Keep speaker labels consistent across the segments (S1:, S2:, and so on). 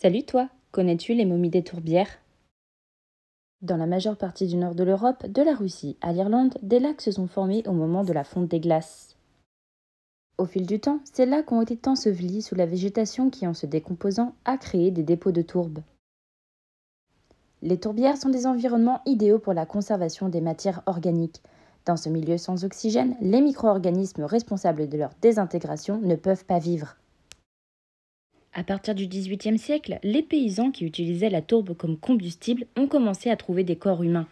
S1: Salut toi, connais-tu les momies des tourbières? Dans la majeure partie du nord de l'Europe, de la Russie à l'Irlande, des lacs se sont formés au moment de la fonte des glaces. Au fil du temps, ces lacs ont été ensevelis sous la végétation qui, en se décomposant, a créé des dépôts de tourbe. Les tourbières sont des environnements idéaux pour la conservation des matières organiques. Dans ce milieu sans oxygène, les micro-organismes responsables de leur désintégration ne peuvent pas vivre. À partir du XVIIIe siècle, les paysans qui utilisaient la tourbe comme combustible ont commencé à trouver des corps humains.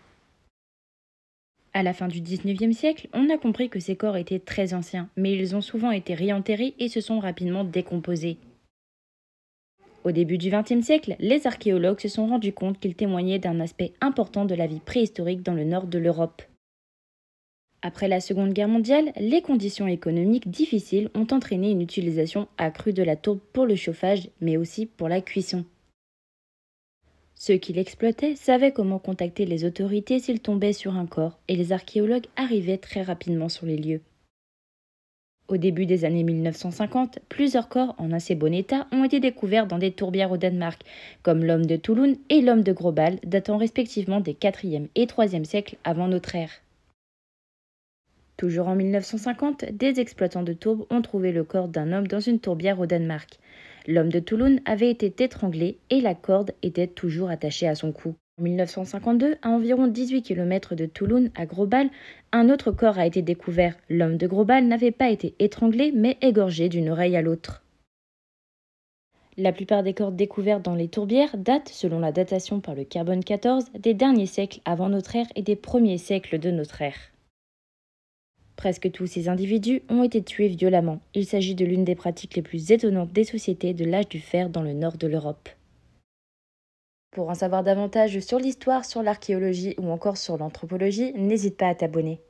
S1: À la fin du XIXe siècle, on a compris que ces corps étaient très anciens, mais ils ont souvent été réenterrés et se sont rapidement décomposés. Au début du XXe siècle, les archéologues se sont rendus compte qu'ils témoignaient d'un aspect important de la vie préhistorique dans le nord de l'Europe. Après la Seconde Guerre mondiale, les conditions économiques difficiles ont entraîné une utilisation accrue de la tourbe pour le chauffage, mais aussi pour la cuisson. Ceux qui l'exploitaient savaient comment contacter les autorités s'ils tombaient sur un corps, et les archéologues arrivaient très rapidement sur les lieux. Au début des années 1950, plusieurs corps en assez bon état ont été découverts dans des tourbières au Danemark, comme l'homme de Toulon et l'homme de Grobal, datant respectivement des 4e et 3e siècles avant notre ère. Toujours en 1950, des exploitants de tourbes ont trouvé le corps d'un homme dans une tourbière au Danemark. L'homme de Toulon avait été étranglé et la corde était toujours attachée à son cou. En 1952, à environ 18 km de Toulon, à Grobal, un autre corps a été découvert. L'homme de Grobal n'avait pas été étranglé mais égorgé d'une oreille à l'autre. La plupart des corps découverts dans les tourbières datent, selon la datation par le carbone 14, des derniers siècles avant notre ère et des premiers siècles de notre ère. Presque tous ces individus ont été tués violemment. Il s'agit de l'une des pratiques les plus étonnantes des sociétés de l'âge du fer dans le nord de l'Europe. Pour en savoir davantage sur l'histoire, sur l'archéologie ou encore sur l'anthropologie, n'hésite pas à t'abonner.